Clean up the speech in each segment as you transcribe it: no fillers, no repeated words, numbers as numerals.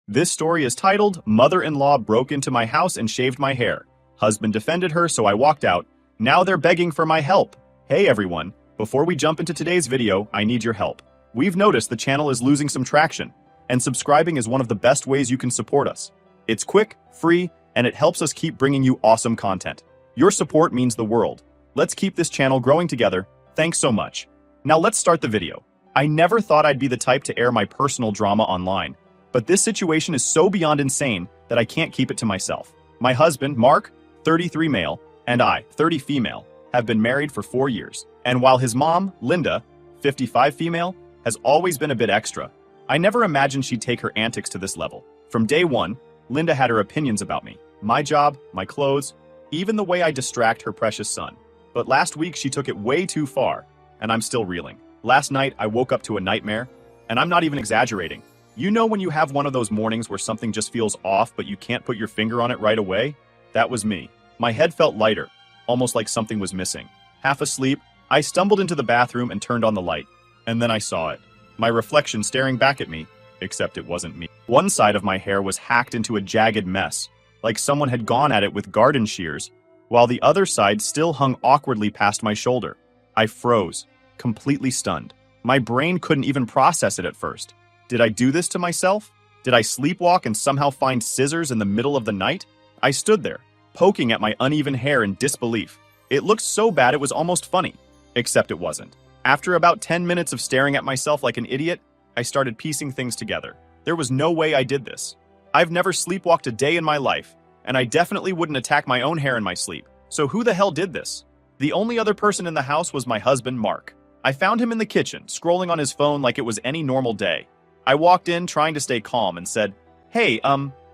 This story is titled, Mother-in-Law Broke Into My House and Shaved My Hair. Husband defended her, so I walked out. Now they're begging for my help. Hey everyone, before we jump into today's video, I need your help. We've noticed the channel is losing some traction, and subscribing is one of the best ways you can support us. It's quick, free, and it helps us keep bringing you awesome content. Your support means the world. Let's keep this channel growing together. Thanks so much. Now let's start the video. I never thought I'd be the type to air my personal drama online, but this situation is so beyond insane that I can't keep it to myself. My husband, Mark, 33 male, and I, 30 female, have been married for 4 years. And while his mom, Linda, 55 female, has always been a bit extra, I never imagined she'd take her antics to this level. From day one, Linda had her opinions about me, my job, my clothes, even the way I distract her precious son. But last week she took it way too far, and I'm still reeling. Last night I woke up to a nightmare, and I'm not even exaggerating. You know when you have one of those mornings where something just feels off but you can't put your finger on it right away? That was me. My head felt lighter, almost like something was missing. Half asleep, I stumbled into the bathroom and turned on the light. And then I saw it. My reflection staring back at me, except it wasn't me. One side of my hair was hacked into a jagged mess, like someone had gone at it with garden shears, while the other side still hung awkwardly past my shoulder. I froze, completely stunned. My brain couldn't even process it at first. Did I do this to myself? Did I sleepwalk and somehow find scissors in the middle of the night? I stood there, poking at my uneven hair in disbelief. It looked so bad it was almost funny, except it wasn't. After about 10 minutes of staring at myself like an idiot, I started piecing things together. There was no way I did this. I've never sleepwalked a day in my life, and I definitely wouldn't attack my own hair in my sleep. So who the hell did this? The only other person in the house was my husband, Mark. I found him in the kitchen, scrolling on his phone like it was any normal day. I walked in trying to stay calm and said, "Hey,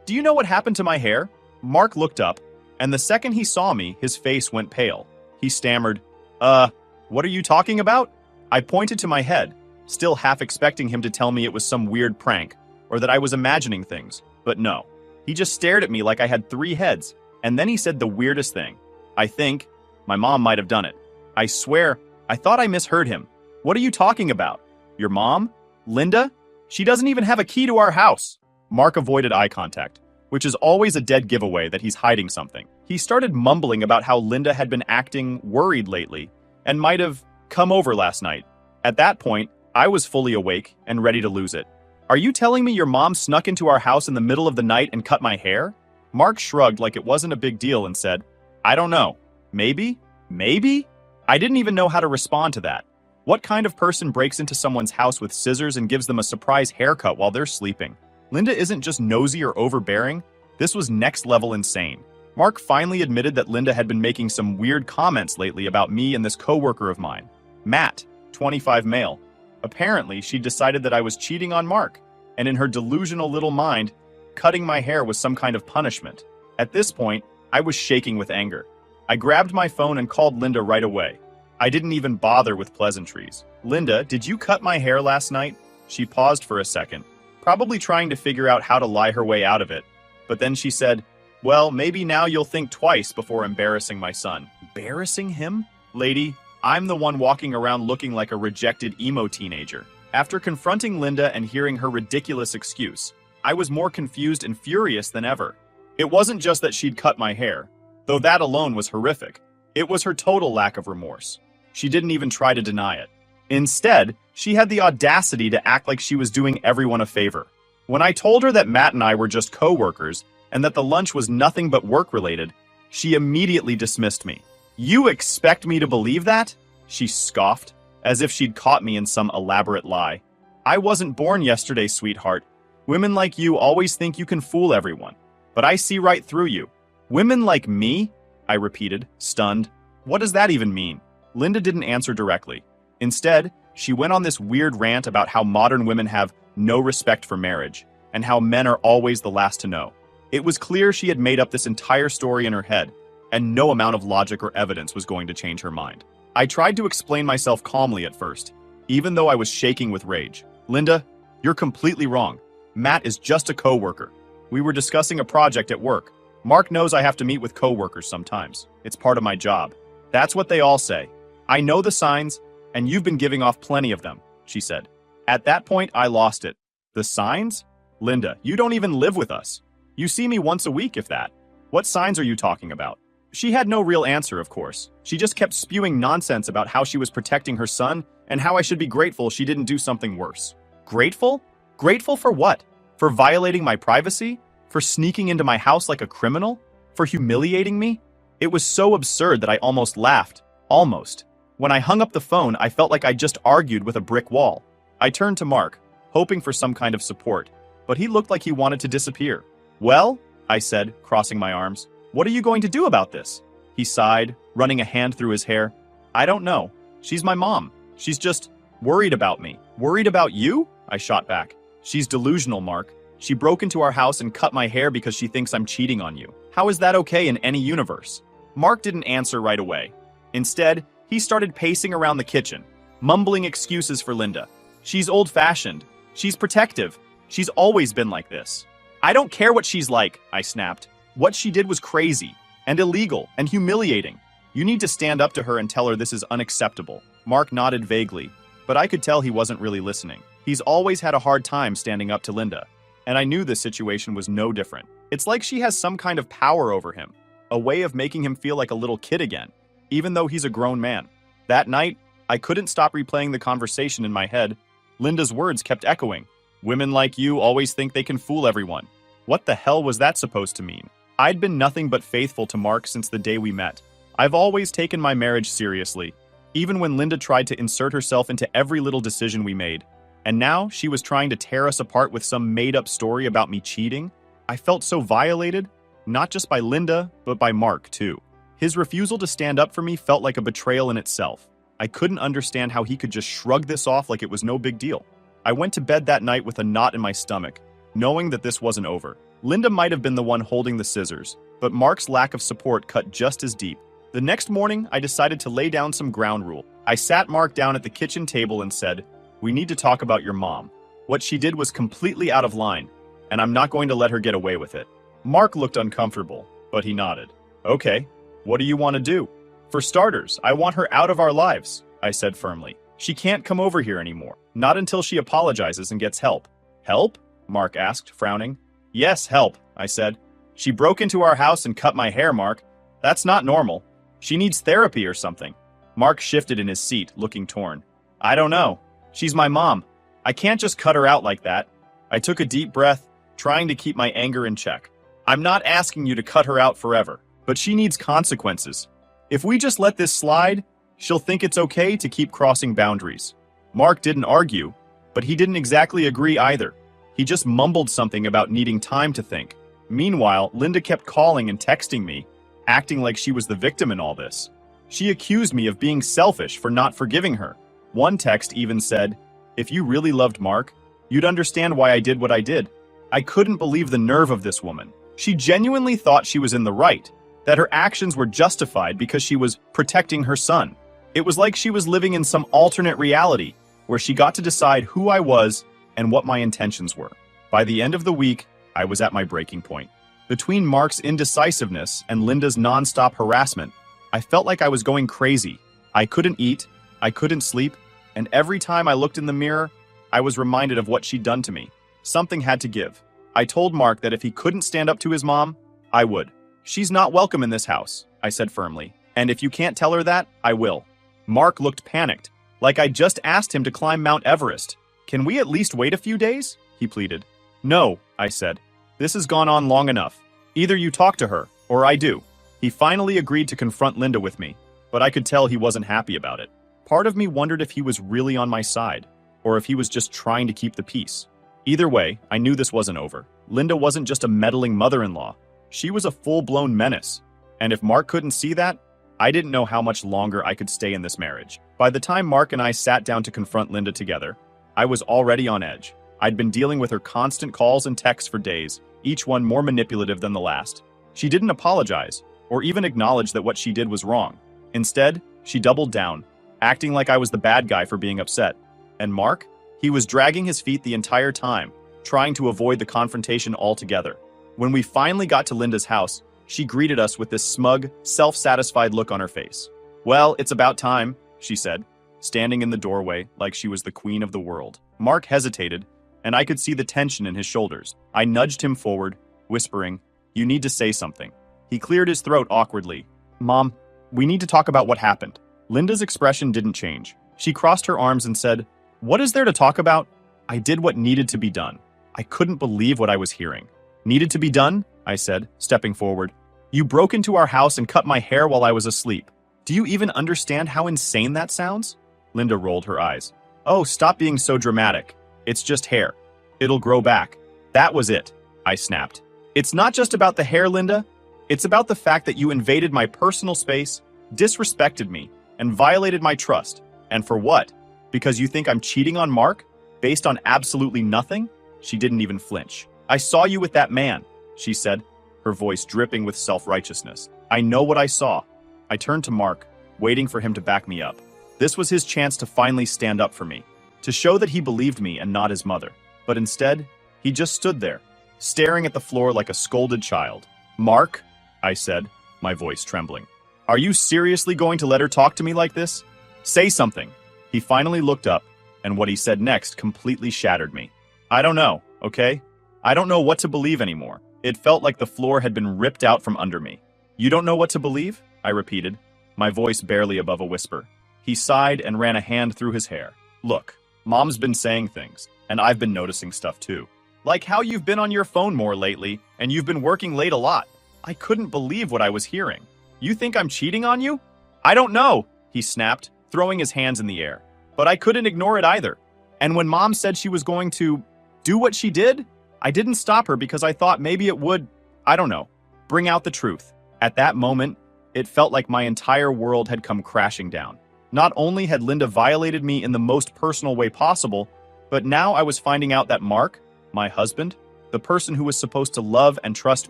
do you know what happened to my hair?" Mark looked up, and the second he saw me, his face went pale. He stammered, what are you talking about?" I pointed to my head, still half expecting him to tell me it was some weird prank, or that I was imagining things, but no. He just stared at me like I had 3 heads, and then he said the weirdest thing. "I think my mom might have done it." I swear, I thought I misheard him. "What are you talking about? Your mom? Linda? She doesn't even have a key to our house." Mark avoided eye contact, which is always a dead giveaway that he's hiding something. He started mumbling about how Linda had been acting worried lately and might have come over last night. At that point, I was fully awake and ready to lose it. "Are you telling me your mom snuck into our house in the middle of the night and cut my hair?" Mark shrugged like it wasn't a big deal and said, "I don't know. Maybe? Maybe?" I didn't even know how to respond to that. What kind of person breaks into someone's house with scissors and gives them a surprise haircut while they're sleeping? Linda isn't just nosy or overbearing. This was next level insane. Mark finally admitted that Linda had been making some weird comments lately about me and this coworker of mine, Matt, 25 male. Apparently, she decided that I was cheating on Mark, and in her delusional little mind, cutting my hair was some kind of punishment. At this point, I was shaking with anger. I grabbed my phone and called Linda right away. I didn't even bother with pleasantries. "Linda, did you cut my hair last night?" She paused for a second, probably trying to figure out how to lie her way out of it. But then she said, "Well, maybe now you'll think twice before embarrassing my son." Embarrassing him? Lady, I'm the one walking around looking like a rejected emo teenager. After confronting Linda and hearing her ridiculous excuse, I was more confused and furious than ever. It wasn't just that she'd cut my hair, though that alone was horrific. It was her total lack of remorse. She didn't even try to deny it. Instead, she had the audacity to act like she was doing everyone a favor. When I told her that Matt and I were just co-workers and that the lunch was nothing but work-related, she immediately dismissed me. "You expect me to believe that?" She scoffed, as if she'd caught me in some elaborate lie. "I wasn't born yesterday, sweetheart. Women like you always think you can fool everyone. But I see right through you." "Women like me?" I repeated, stunned. What does that even mean? Linda didn't answer directly. Instead, she went on this weird rant about how modern women have no respect for marriage, and how men are always the last to know. It was clear she had made up this entire story in her head, and no amount of logic or evidence was going to change her mind. I tried to explain myself calmly at first, even though I was shaking with rage. "Linda, you're completely wrong. Matt is just a co-worker. We were discussing a project at work. Mark knows I have to meet with co-workers sometimes. It's part of my job. That's what they all say. I know the signs, and you've been giving off plenty of them," she said. At that point, I lost it. The signs? Linda, you don't even live with us. You see me once a week, if that. What signs are you talking about? She had no real answer, of course. She just kept spewing nonsense about how she was protecting her son and how I should be grateful she didn't do something worse. Grateful? Grateful for what? For violating my privacy? For sneaking into my house like a criminal? For humiliating me? It was so absurd that I almost laughed. Almost. When I hung up the phone, I felt like I just argued with a brick wall. I turned to Mark, hoping for some kind of support, but he looked like he wanted to disappear. Well, I said, crossing my arms, what are you going to do about this? He sighed, running a hand through his hair. I don't know. She's my mom. She's just worried about me. Worried about you? I shot back. She's delusional, Mark. She broke into our house and cut my hair because she thinks I'm cheating on you. How is that okay in any universe? Mark didn't answer right away. Instead, he started pacing around the kitchen, mumbling excuses for Linda. She's old-fashioned. She's protective. She's always been like this. I don't care what she's like, I snapped. What she did was crazy and illegal and humiliating. You need to stand up to her and tell her this is unacceptable. Mark nodded vaguely, but I could tell he wasn't really listening. He's always had a hard time standing up to Linda, and I knew this situation was no different. It's like she has some kind of power over him, a way of making him feel like a little kid again, even though he's a grown man. That night, I couldn't stop replaying the conversation in my head. Linda's words kept echoing. Women like you always think they can fool everyone. What the hell was that supposed to mean? I'd been nothing but faithful to Mark since the day we met. I've always taken my marriage seriously, even when Linda tried to insert herself into every little decision we made. And now she was trying to tear us apart with some made-up story about me cheating. I felt so violated, not just by Linda, but by Mark, too. His refusal to stand up for me felt like a betrayal in itself. I couldn't understand how he could just shrug this off like it was no big deal. I went to bed that night with a knot in my stomach, knowing that this wasn't over. Linda might have been the one holding the scissors, but Mark's lack of support cut just as deep. The next morning, I decided to lay down some ground rule. I sat Mark down at the kitchen table and said, "We need to talk about your mom. What she did was completely out of line, and I'm not going to let her get away with it." Mark looked uncomfortable, but he nodded. "Okay, what do you want to do?" "For starters, I want her out of our lives," I said firmly. "She can't come over here anymore, not until she apologizes and gets help." "Help?" Mark asked, frowning. "Yes, help," I said. "She broke into our house and cut my hair, Mark. That's not normal. She needs therapy or something." Mark shifted in his seat, looking torn. "I don't know. She's my mom. I can't just cut her out like that." I took a deep breath, trying to keep my anger in check. "I'm not asking you to cut her out forever, but she needs consequences. If we just let this slide, she'll think it's okay to keep crossing boundaries." Mark didn't argue, but he didn't exactly agree either. He just mumbled something about needing time to think. Meanwhile, Linda kept calling and texting me, acting like she was the victim in all this. She accused me of being selfish for not forgiving her. One text even said, "If you really loved Mark, you'd understand why I did what I did." I couldn't believe the nerve of this woman. She genuinely thought she was in the right, that her actions were justified because she was protecting her son. It was like she was living in some alternate reality, where she got to decide who I was and what my intentions were. By the end of the week, I was at my breaking point. Between Mark's indecisiveness and Linda's nonstop harassment, I felt like I was going crazy. I couldn't eat, I couldn't sleep, and every time I looked in the mirror, I was reminded of what she'd done to me. Something had to give. I told Mark that if he couldn't stand up to his mom, I would. "She's not welcome in this house," I said firmly, "and if you can't tell her that, I will." Mark looked panicked, like I just asked him to climb Mount Everest. "Can we at least wait a few days?" he pleaded. "No," I said. "This has gone on long enough. Either you talk to her, or I do." He finally agreed to confront Linda with me, but I could tell he wasn't happy about it. Part of me wondered if he was really on my side, or if he was just trying to keep the peace. Either way, I knew this wasn't over. Linda wasn't just a meddling mother-in-law. She was a full-blown menace. And if Mark couldn't see that, I didn't know how much longer I could stay in this marriage. By the time Mark and I sat down to confront Linda together, I was already on edge. I'd been dealing with her constant calls and texts for days, each one more manipulative than the last. She didn't apologize, or even acknowledge that what she did was wrong. Instead, she doubled down, acting like I was the bad guy for being upset. And Mark? He was dragging his feet the entire time, trying to avoid the confrontation altogether. When we finally got to Linda's house, she greeted us with this smug, self-satisfied look on her face. "Well, it's about time," she said, standing in the doorway like she was the queen of the world. Mark hesitated, and I could see the tension in his shoulders. I nudged him forward, whispering, "You need to say something." He cleared his throat awkwardly. "Mom, we need to talk about what happened." Linda's expression didn't change. She crossed her arms and said, "What is there to talk about?" I did what needed to be done. I couldn't believe what I was hearing. "Needed to be done?" I said, stepping forward. "You broke into our house and cut my hair while I was asleep. Do you even understand how insane that sounds?" Linda rolled her eyes. "Oh, stop being so dramatic. It's just hair. It'll grow back." "That was it," I snapped. "It's not just about the hair, Linda. It's about the fact that you invaded my personal space, disrespected me, and violated my trust. And for what? Because you think I'm cheating on Mark? Based on absolutely nothing?" She didn't even flinch. "I saw you with that man," she said, her voice dripping with self-righteousness. "I know what I saw." I turned to Mark, waiting for him to back me up. This was his chance to finally stand up for me, to show that he believed me and not his mother. But instead, he just stood there, staring at the floor like a scolded child. "Mark," I said, my voice trembling, "are you seriously going to let her talk to me like this? Say something." He finally looked up, and what he said next completely shattered me. "I don't know, okay? I don't know what to believe anymore." It felt like the floor had been ripped out from under me. "You don't know what to believe?" I repeated, my voice barely above a whisper. He sighed and ran a hand through his hair. "Look, Mom's been saying things, and I've been noticing stuff too. Like how you've been on your phone more lately, and you've been working late a lot. I couldn't believe what I was hearing. You think I'm cheating on you?" "I don't know," he snapped, throwing his hands in the air. "But I couldn't ignore it either. And when Mom said she was going to do what she did, I didn't stop her because I thought maybe it would, I don't know, bring out the truth." At that moment, it felt like my entire world had come crashing down. Not only had Linda violated me in the most personal way possible, but now I was finding out that Mark, my husband, the person who was supposed to love and trust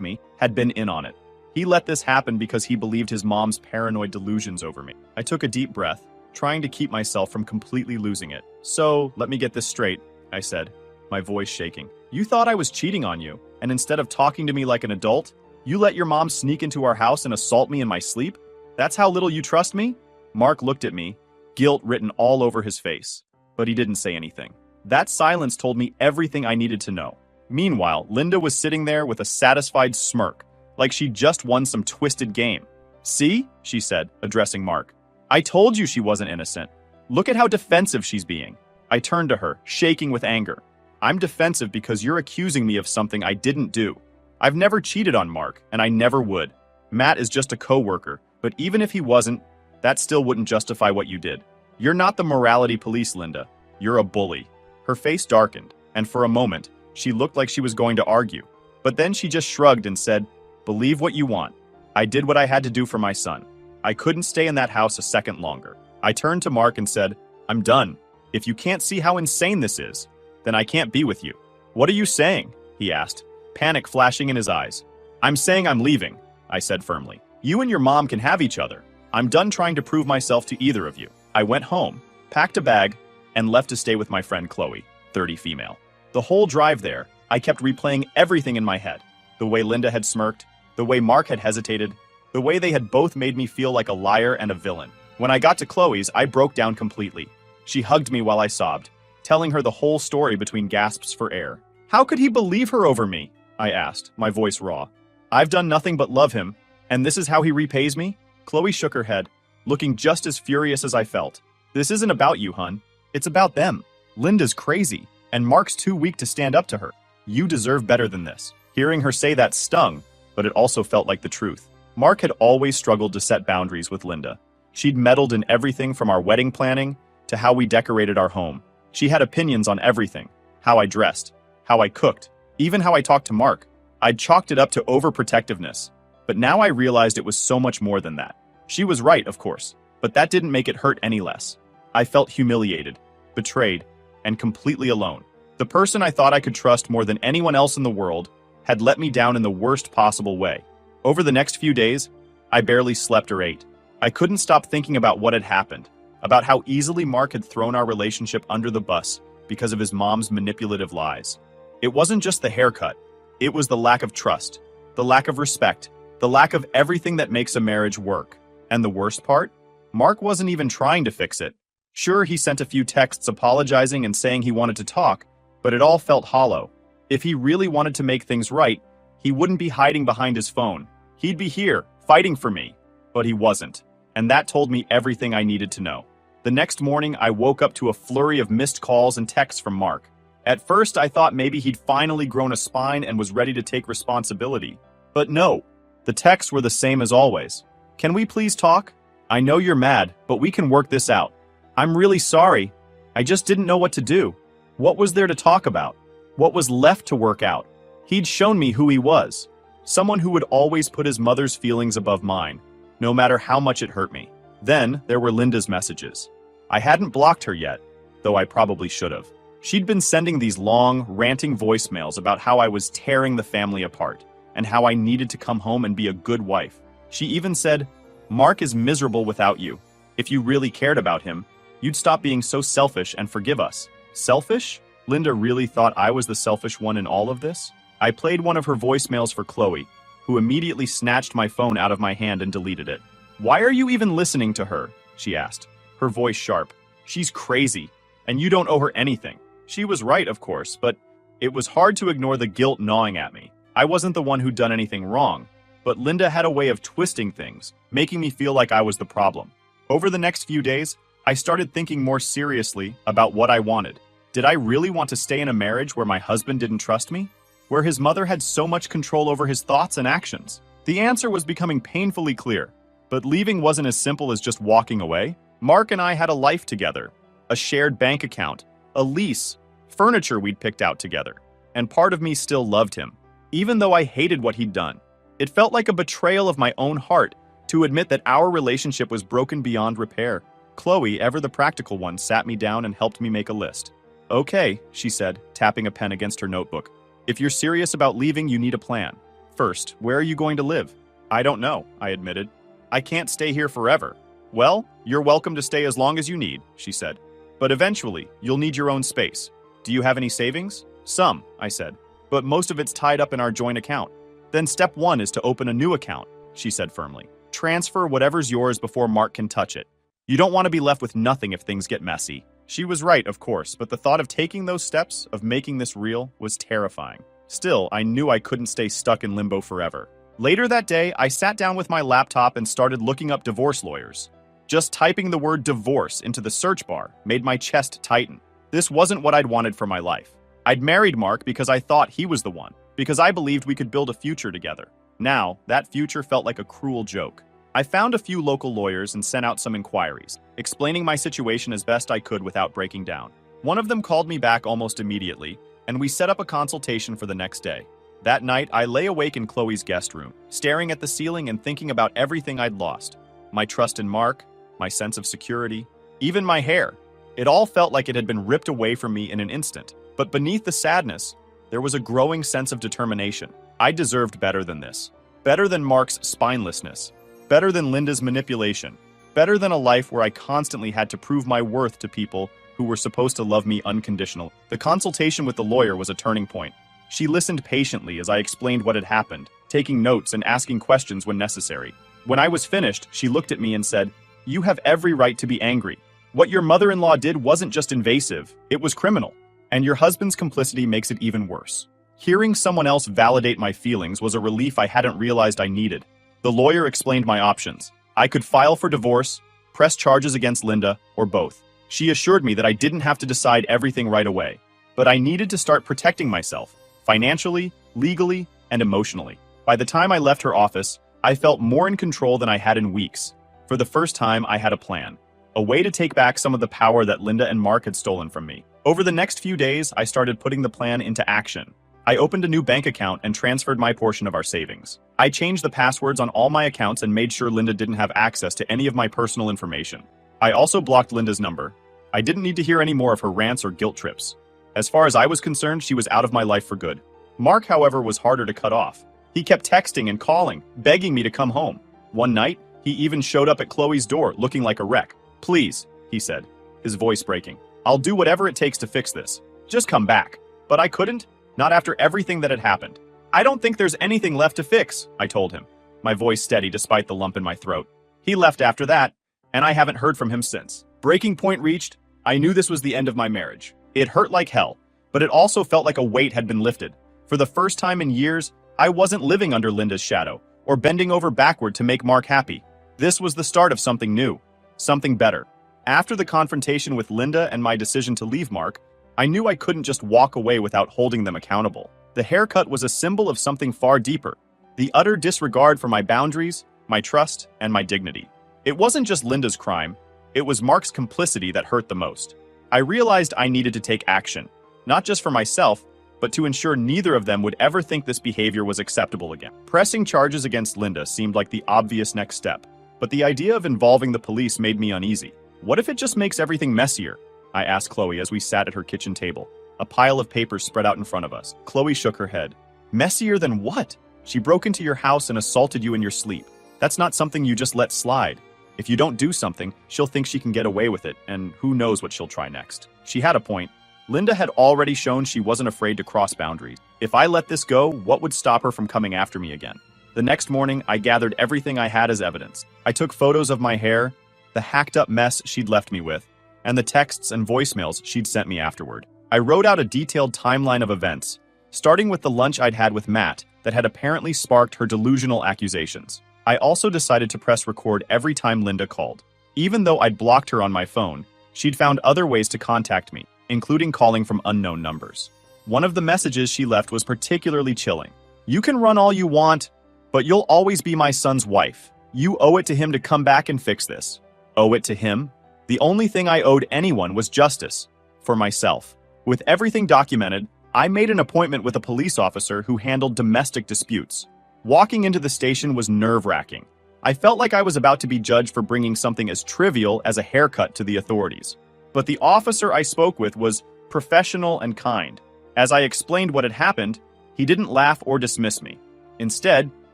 me, had been in on it. He let this happen because he believed his mom's paranoid delusions over me. I took a deep breath, trying to keep myself from completely losing it. "So, let me get this straight," I said, my voice shaking. "You thought I was cheating on you, and instead of talking to me like an adult, you let your mom sneak into our house and assault me in my sleep? That's how little you trust me?" Mark looked at me, guilt written all over his face, but he didn't say anything. That silence told me everything I needed to know. Meanwhile, Linda was sitting there with a satisfied smirk, like she'd just won some twisted game. "See?" she said, addressing Mark. "I told you she wasn't innocent. Look at how defensive she's being." I turned to her, shaking with anger. "I'm defensive because you're accusing me of something I didn't do. I've never cheated on Mark, and I never would. Matt is just a co-worker, but even if he wasn't, that still wouldn't justify what you did. You're not the morality police, Linda. You're a bully." Her face darkened, and for a moment, she looked like she was going to argue. But then she just shrugged and said, "Believe what you want. I did what I had to do for my son. I couldn't stay in that house a second longer." I turned to Mark and said, "I'm done. If you can't see how insane this is, then I can't be with you." "What are you saying?" he asked, panic flashing in his eyes. "I'm saying I'm leaving," I said firmly. "You and your mom can have each other. I'm done trying to prove myself to either of you." I went home, packed a bag, and left to stay with my friend Chloe, 30 female. The whole drive there, I kept replaying everything in my head. The way Linda had smirked, the way Mark had hesitated, the way they had both made me feel like a liar and a villain. When I got to Chloe's, I broke down completely. She hugged me while I sobbed, telling her the whole story between gasps for air. "How could he believe her over me?" I asked, my voice raw. "I've done nothing but love him, and this is how he repays me?" Chloe shook her head, looking just as furious as I felt. "This isn't about you, hun. It's about them. Linda's crazy, and Mark's too weak to stand up to her. You deserve better than this." Hearing her say that stung, but it also felt like the truth. Mark had always struggled to set boundaries with Linda. She'd meddled in everything from our wedding planning to how we decorated our home. She had opinions on everything, how I dressed, how I cooked, even how I talked to Mark. I'd chalked it up to overprotectiveness, but now I realized it was so much more than that. She was right, of course, but that didn't make it hurt any less. I felt humiliated, betrayed, and completely alone. The person I thought I could trust more than anyone else in the world had let me down in the worst possible way. Over the next few days, I barely slept or ate. I couldn't stop thinking about what had happened, about how easily Mark had thrown our relationship under the bus because of his mom's manipulative lies. It wasn't just the haircut. It was the lack of trust, the lack of respect, the lack of everything that makes a marriage work. And the worst part? Mark wasn't even trying to fix it. Sure, he sent a few texts apologizing and saying he wanted to talk, but it all felt hollow. If he really wanted to make things right, he wouldn't be hiding behind his phone. He'd be here, fighting for me. But he wasn't, and that told me everything I needed to know. The next morning, I woke up to a flurry of missed calls and texts from Mark. At first, I thought maybe he'd finally grown a spine and was ready to take responsibility. But no, the texts were the same as always. Can we please talk? I know you're mad, but we can work this out. I'm really sorry. I just didn't know what to do. What was there to talk about? What was left to work out? He'd shown me who he was. Someone who would always put his mother's feelings above mine, no matter how much it hurt me. Then there were Linda's messages. I hadn't blocked her yet, though I probably should have. She'd been sending these long, ranting voicemails about how I was tearing the family apart, and how I needed to come home and be a good wife. She even said, "Mark is miserable without you. If you really cared about him, you'd stop being so selfish and forgive us." Selfish? Linda really thought I was the selfish one in all of this? I played one of her voicemails for Chloe, who immediately snatched my phone out of my hand and deleted it. "Why are you even listening to her?" she asked, her voice sharp. "She's crazy, and you don't owe her anything." She was right, of course, but it was hard to ignore the guilt gnawing at me. I wasn't the one who'd done anything wrong, but Linda had a way of twisting things, making me feel like I was the problem. Over the next few days, I started thinking more seriously about what I wanted. Did I really want to stay in a marriage where my husband didn't trust me? Where his mother had so much control over his thoughts and actions? The answer was becoming painfully clear, but leaving wasn't as simple as just walking away. Mark and I had a life together, a shared bank account, a lease, furniture we'd picked out together, and part of me still loved him, even though I hated what he'd done. It felt like a betrayal of my own heart to admit that our relationship was broken beyond repair. Chloe, ever the practical one, sat me down and helped me make a list. "Okay," she said, tapping a pen against her notebook. "If you're serious about leaving, you need a plan. First, where are you going to live?" "I don't know," I admitted. "I can't stay here forever." "Well, you're welcome to stay as long as you need," she said. "But eventually, you'll need your own space. Do you have any savings?" "Some," I said, "but most of it's tied up in our joint account." "Then step one is to open a new account," she said firmly. "Transfer whatever's yours before Mark can touch it. You don't want to be left with nothing if things get messy." She was right, of course, but the thought of taking those steps, of making this real, was terrifying. Still, I knew I couldn't stay stuck in limbo forever. Later that day, I sat down with my laptop and started looking up divorce lawyers. Just typing the word divorce into the search bar made my chest tighten. This wasn't what I'd wanted for my life. I'd married Mark because I thought he was the one, because I believed we could build a future together. Now, that future felt like a cruel joke. I found a few local lawyers and sent out some inquiries, explaining my situation as best I could without breaking down. One of them called me back almost immediately, and we set up a consultation for the next day. That night, I lay awake in Chloe's guest room, staring at the ceiling and thinking about everything I'd lost. My trust in Mark, my sense of security, even my hair. It all felt like it had been ripped away from me in an instant. But beneath the sadness, there was a growing sense of determination. I deserved better than this. Better than Mark's spinelessness. Better than Linda's manipulation. Better than a life where I constantly had to prove my worth to people who were supposed to love me unconditionally. The consultation with the lawyer was a turning point. She listened patiently as I explained what had happened, taking notes and asking questions when necessary. When I was finished, she looked at me and said, "You have every right to be angry. What your mother-in-law did wasn't just invasive, it was criminal. And your husband's complicity makes it even worse." Hearing someone else validate my feelings was a relief I hadn't realized I needed. The lawyer explained my options. I could file for divorce, press charges against Linda, or both. She assured me that I didn't have to decide everything right away, but I needed to start protecting myself, financially, legally, and emotionally. By the time I left her office, I felt more in control than I had in weeks. For the first time, I had a plan. A way to take back some of the power that Linda and Mark had stolen from me. Over the next few days, I started putting the plan into action. I opened a new bank account and transferred my portion of our savings. I changed the passwords on all my accounts and made sure Linda didn't have access to any of my personal information. I also blocked Linda's number. I didn't need to hear any more of her rants or guilt trips. As far as I was concerned, she was out of my life for good. Mark, however, was harder to cut off. He kept texting and calling, begging me to come home. One night, he even showed up at Chloe's door looking like a wreck. "Please," he said, his voice breaking. "I'll do whatever it takes to fix this. Just come back." But I couldn't. Not after everything that had happened. "I don't think there's anything left to fix," I told him, my voice steady despite the lump in my throat. He left after that, and I haven't heard from him since. Breaking point reached, I knew this was the end of my marriage. It hurt like hell, but it also felt like a weight had been lifted. For the first time in years, I wasn't living under Linda's shadow, or bending over backward to make Mark happy. This was the start of something new, something better. After the confrontation with Linda and my decision to leave Mark, I knew I couldn't just walk away without holding them accountable. The haircut was a symbol of something far deeper, the utter disregard for my boundaries, my trust, and my dignity. It wasn't just Linda's crime, it was Mark's complicity that hurt the most. I realized I needed to take action, not just for myself, but to ensure neither of them would ever think this behavior was acceptable again. Pressing charges against Linda seemed like the obvious next step, but the idea of involving the police made me uneasy. What if it just makes everything messier? I asked Chloe as we sat at her kitchen table, a pile of papers spread out in front of us. Chloe shook her head. Messier than what? She broke into your house and assaulted you in your sleep. That's not something you just let slide. If you don't do something, she'll think she can get away with it, and who knows what she'll try next. She had a point. Linda had already shown she wasn't afraid to cross boundaries. If I let this go, what would stop her from coming after me again? The next morning, I gathered everything I had as evidence. I took photos of my hair, the hacked-up mess she'd left me with, and the texts and voicemails she'd sent me afterward. I wrote out a detailed timeline of events, starting with the lunch I'd had with Matt that had apparently sparked her delusional accusations. I also decided to press record every time Linda called. Even though I'd blocked her on my phone, she'd found other ways to contact me, including calling from unknown numbers. One of the messages she left was particularly chilling. "You can run all you want, but you'll always be my son's wife. You owe it to him to come back and fix this." Owe it to him? The only thing I owed anyone was justice. For myself. With everything documented, I made an appointment with a police officer who handled domestic disputes. Walking into the station was nerve-wracking. I felt like I was about to be judged for bringing something as trivial as a haircut to the authorities. But the officer I spoke with was professional and kind. As I explained what had happened, he didn't laugh or dismiss me. Instead,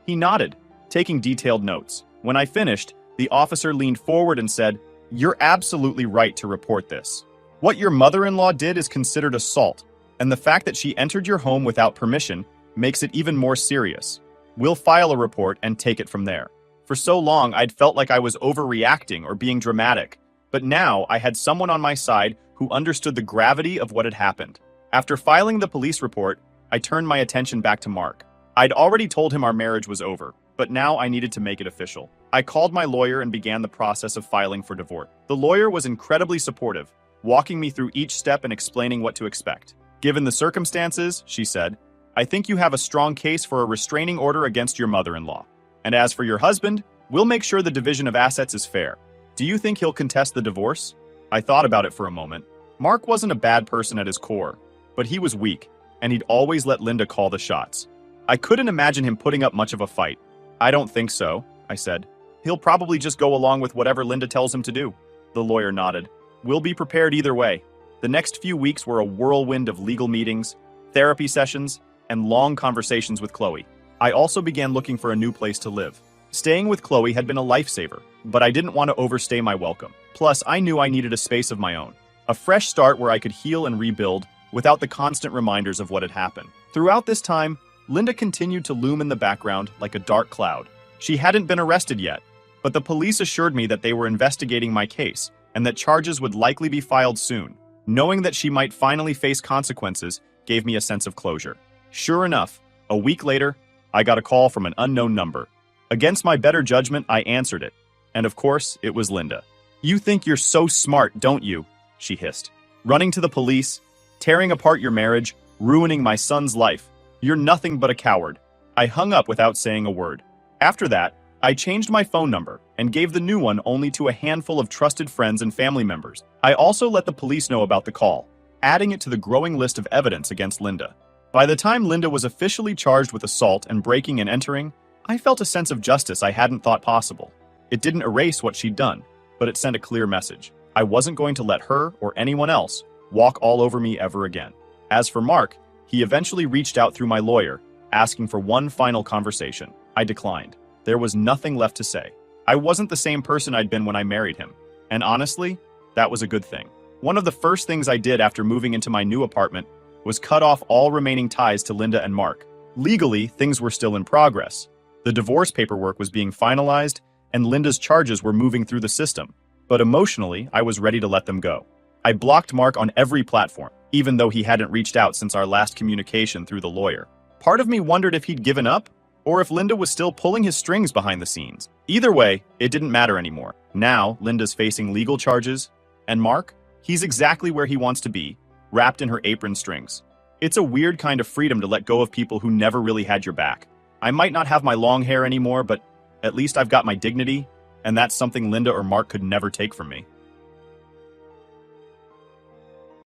he nodded, taking detailed notes. When I finished, the officer leaned forward and said, "You're absolutely right to report this. What your mother-in-law did is considered assault, and the fact that she entered your home without permission makes it even more serious. We'll file a report and take it from there." For so long, I'd felt like I was overreacting or being dramatic, but now I had someone on my side who understood the gravity of what had happened. After filing the police report, I turned my attention back to Mark. I'd already told him our marriage was over, but now I needed to make it official. I called my lawyer and began the process of filing for divorce. The lawyer was incredibly supportive, walking me through each step and explaining what to expect. "Given the circumstances," she said, "I think you have a strong case for a restraining order against your mother-in-law. And as for your husband, we'll make sure the division of assets is fair. Do you think he'll contest the divorce?" I thought about it for a moment. Mark wasn't a bad person at his core, but he was weak, and he'd always let Linda call the shots. I couldn't imagine him putting up much of a fight. "I don't think so," I said. "He'll probably just go along with whatever Linda tells him to do." The lawyer nodded. "We'll be prepared either way." The next few weeks were a whirlwind of legal meetings, therapy sessions, and long conversations with Chloe. I also began looking for a new place to live. Staying with Chloe had been a lifesaver, but I didn't want to overstay my welcome. Plus, I knew I needed a space of my own. A fresh start where I could heal and rebuild without the constant reminders of what had happened. Throughout this time, Linda continued to loom in the background like a dark cloud. She hadn't been arrested yet, but the police assured me that they were investigating my case and that charges would likely be filed soon. Knowing that she might finally face consequences gave me a sense of closure. Sure enough, a week later, I got a call from an unknown number. Against my better judgment, I answered it. And of course, it was Linda. "You think you're so smart, don't you?" she hissed. "Running to the police, tearing apart your marriage, ruining my son's life. You're nothing but a coward." I hung up without saying a word. After that, I changed my phone number and gave the new one only to a handful of trusted friends and family members. I also let the police know about the call, adding it to the growing list of evidence against Linda. By the time Linda was officially charged with assault and breaking and entering, I felt a sense of justice I hadn't thought possible. It didn't erase what she'd done, but it sent a clear message. I wasn't going to let her or anyone else walk all over me ever again. As for Mark, he eventually reached out through my lawyer, asking for one final conversation. I declined. There was nothing left to say. I wasn't the same person I'd been when I married him. And honestly, that was a good thing. One of the first things I did after moving into my new apartment was cut off all remaining ties to Linda and Mark. Legally, things were still in progress. The divorce paperwork was being finalized, and Linda's charges were moving through the system. But emotionally, I was ready to let them go. I blocked Mark on every platform, even though he hadn't reached out since our last communication through the lawyer. Part of me wondered if he'd given up, or if Linda was still pulling his strings behind the scenes. Either way, it didn't matter anymore. Now, Linda's facing legal charges, and Mark, he's exactly where he wants to be, wrapped in her apron strings. It's a weird kind of freedom to let go of people who never really had your back. I might not have my long hair anymore, but at least I've got my dignity, and that's something Linda or Mark could never take from me.